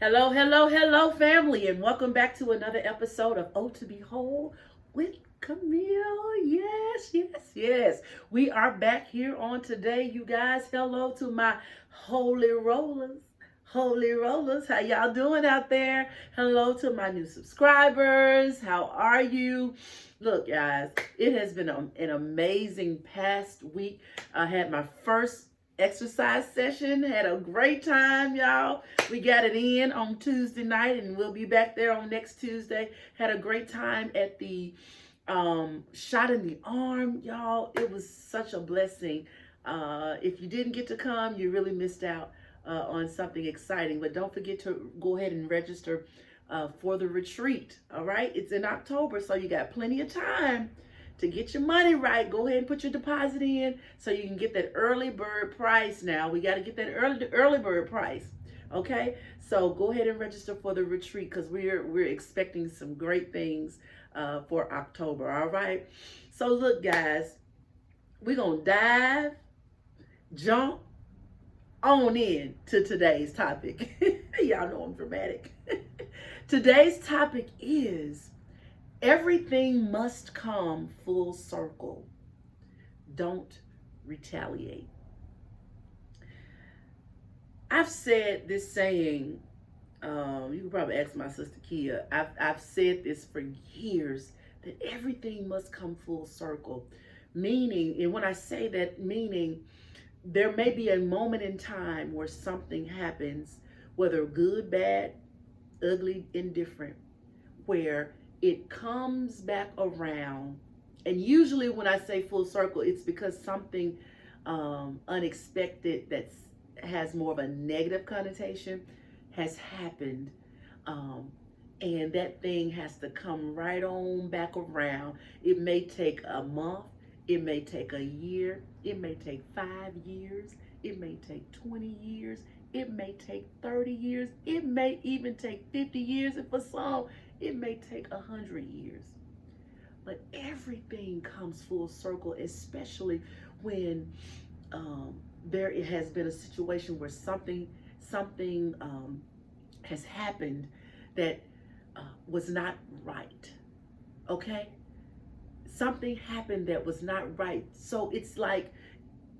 Hello, hello, hello, family, and welcome back to another episode of Oh to Behold with Camille. Yes, yes, yes. We are back here on today, you guys. Hello to my holy rollers. Holy rollers, how y'all doing out there? Hello to my new subscribers. How are you? Look, guys, it has been an amazing past week. I had my first exercise session, had a great time, y'all. We got it in on Tuesday night, and we'll be back there on next Tuesday. Had a great time at the shot in the arm, y'all. It was such a blessing. If you didn't get to come, you really missed out on something exciting. But don't forget to go ahead and register for the retreat. All right, it's in October, so you got plenty of time to get your money right. Go ahead and put your deposit in so you can get that early bird price. Now we got to get that early bird price. Okay, so go ahead and register for the retreat because we're expecting some great things for October. All right, so look, guys, we're gonna jump on in to today's topic. Y'all know I'm dramatic. Today's topic is everything must come full circle. Don't retaliate. I've said this saying, you can probably ask my sister Kia. I've said this for years that everything must come full circle. Meaning, and when I say that, meaning there may be a moment in time where something happens, whether good, bad, ugly, indifferent, where it comes back around. And usually when I say full circle, it's because something unexpected that has more of a negative connotation has happened. And that thing has to come right on back around. It may take a month, it may take a year, it may take 5 years, it may take 20 years, it may take 30 years, it may even take 50 years, and for some, it may take 100 years. But everything comes full circle, especially when there has been a situation where something has happened that was not right. Okay, something happened that was not right. So it's like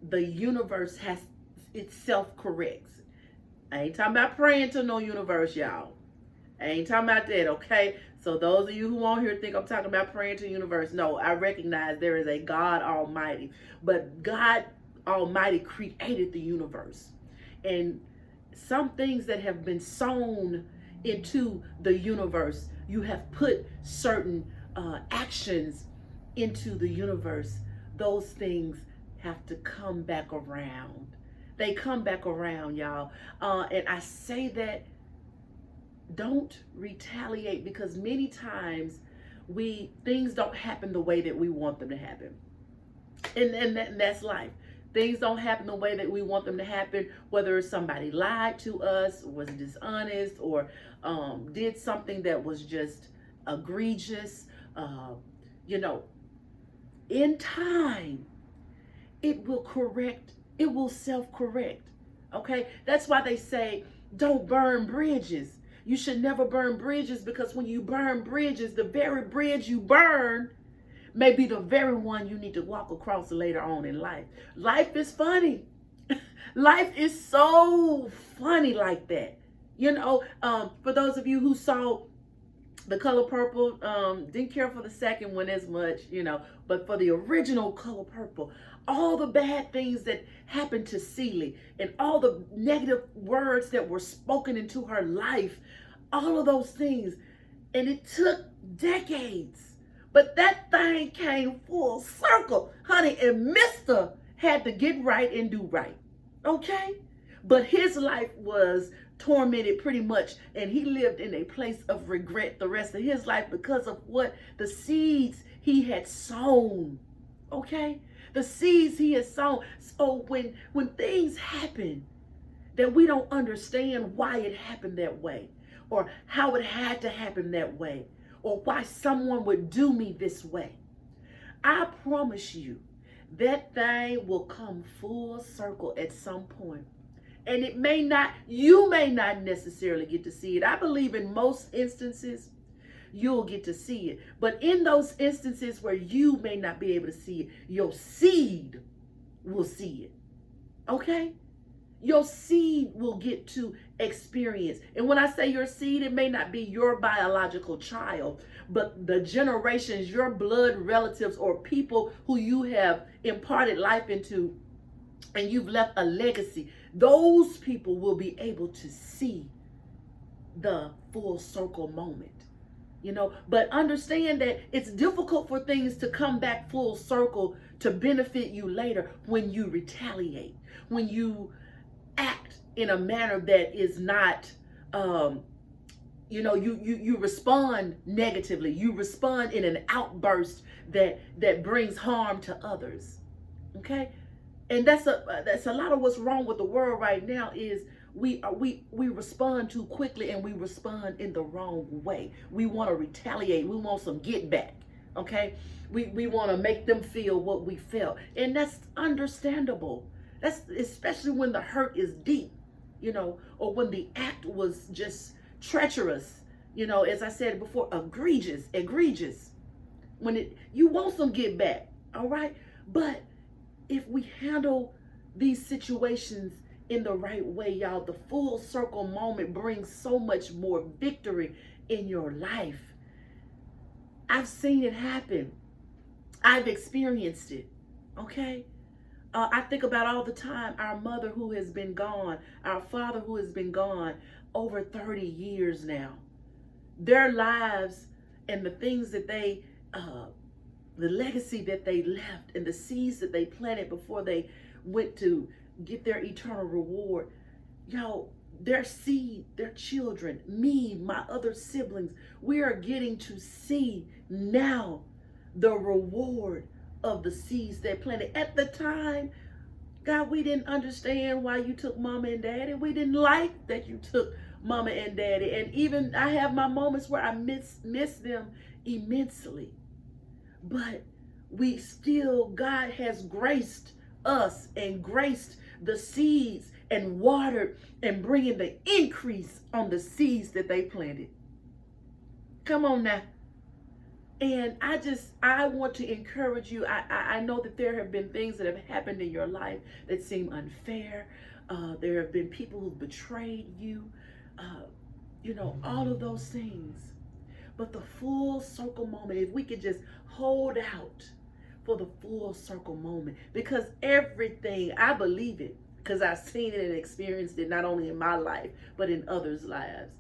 the universe has it self corrects. I ain't talking about praying to no universe, y'all. I ain't talking about that, okay? So those of you who on here think I'm talking about praying to the universe, no, I recognize there is a God Almighty. But God Almighty created the universe. And some things that have been sown into the universe, you have put certain actions into the universe. Those things have to come back around. They come back around, y'all. And I say that don't retaliate because many times things don't happen the way that we want them to happen. And that's life. Things don't happen the way that we want them to happen, whether somebody lied to us, was dishonest, or did something that was just egregious. You know, in time, it will correct, it will self-correct. Okay? That's why they say, don't burn bridges. You should never burn bridges because when you burn bridges, the very bridge you burn may be the very one you need to walk across later on in life. Life is funny. Life is so funny like that. You know, for those of you who saw The Color Purple, didn't care for the second one as much, you know, but for the original Color Purple, all the bad things that happened to Celie and all the negative words that were spoken into her life, all of those things. And it took decades, but that thing came full circle, honey, and Mr. had to get right and do right, okay? But his life was tormented pretty much, and he lived in a place of regret the rest of his life because of what the seeds he had sown, okay? The seeds he had sown. So when things happen that we don't understand why it happened that way, or how it had to happen that way, or why someone would do me this way, I promise you that thing will come full circle at some point. And you may not necessarily get to see it. I believe in most instances, you'll get to see it. But in those instances where you may not be able to see it, your seed will see it. Okay? Your seed will get to experience. And when I say your seed, it may not be your biological child, but the generations, your blood relatives, or people who you have imparted life into, and you've left a legacy. Those people will be able to see the full circle moment. But understand that it's difficult for things to come back full circle to benefit you later when you retaliate, when you act in a manner that is not, you respond negatively. You respond in an outburst that brings harm to others. Okay, and that's a lot of what's wrong with the world right now is we respond too quickly, and we respond in the wrong way. We want to retaliate. We want some get back. Okay, we want to make them feel what we felt, and that's understandable. That's especially when the hurt is deep, or when the act was just treacherous, as I said before, egregious. When you want some get back, all right? But if we handle these situations in the right way, y'all, the full circle moment brings so much more victory in your life. I've seen it happen. I've experienced it, okay? I think about all the time our mother who has been gone, our father who has been gone over 30 years now. Their lives and the things that the legacy that they left and the seeds that they planted before they went to get their eternal reward. Their seed, their children, me, my other siblings, we are getting to see now the reward of the seeds they planted. At the time, God, we didn't understand why you took mama and daddy. We didn't like that you took mama and daddy. And even I have my moments where I miss them immensely. But God has graced us and graced the seeds and watered and bringing the increase on the seeds that they planted. Come on now. And I want to encourage you. I know that there have been things that have happened in your life that seem unfair. There have been people who've betrayed you, all of those things. But the full circle moment, if we could just hold out for the full circle moment, because everything, I believe it, because I've seen it and experienced it not only in my life, but in others' lives.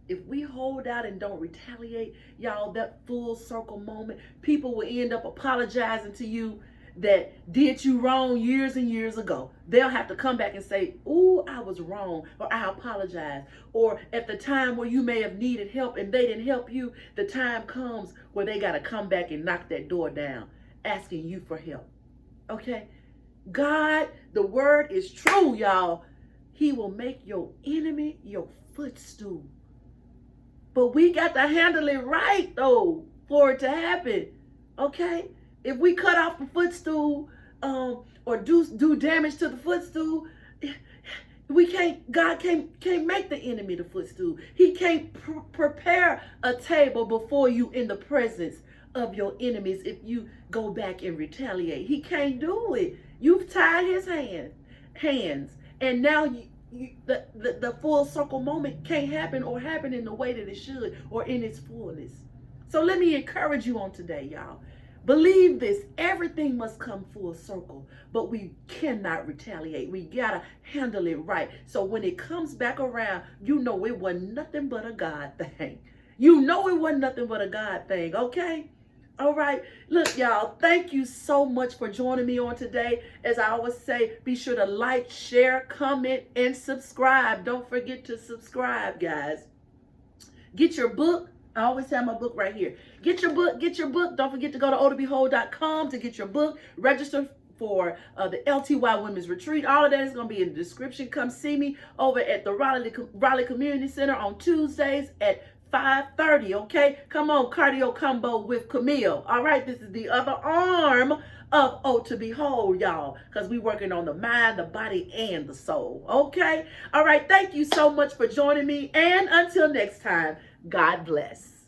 If we hold out and don't retaliate, y'all, that full circle moment, people will end up apologizing to you that did you wrong years and years ago. They'll have to come back and say, ooh, I was wrong, or I apologize. Or at the time where you may have needed help and they didn't help you, the time comes where they got to come back and knock that door down, asking you for help. Okay? God, the word is true, y'all. He will make your enemy your footstool. But we got to handle it right, though, for it to happen. Okay? If we cut off the footstool or do damage to the footstool, God can't make the enemy the footstool. He can't prepare a table before you in the presence of your enemies if you go back and retaliate. He can't do it. You've tied his hands, and now the full circle moment can't happen or happen in the way that it should or in its fullness. So let me encourage you on today, y'all. Believe this, everything must come full circle, but we cannot retaliate. We gotta handle it right. So when it comes back around, you know it wasn't nothing but a God thing. You know it wasn't nothing but a God thing, okay? All right. Look, y'all, thank you so much for joining me on today. As I always say, be sure to like, share, comment, and subscribe. Don't forget to subscribe, guys. Get your book. I always have my book right here. Get your book. Don't forget to go to otobehold.com to get your book. Register for the LTY Women's Retreat. All of that is going to be in the description. Come see me over at the Raleigh Community Center on Tuesdays at 5:30, okay? Come on, cardio combo with Camille. All right, this is the other arm of Oh to Behold, y'all, because we working on the mind, the body, and the soul. Okay? All right. Thank you so much for joining me. And until next time, God bless.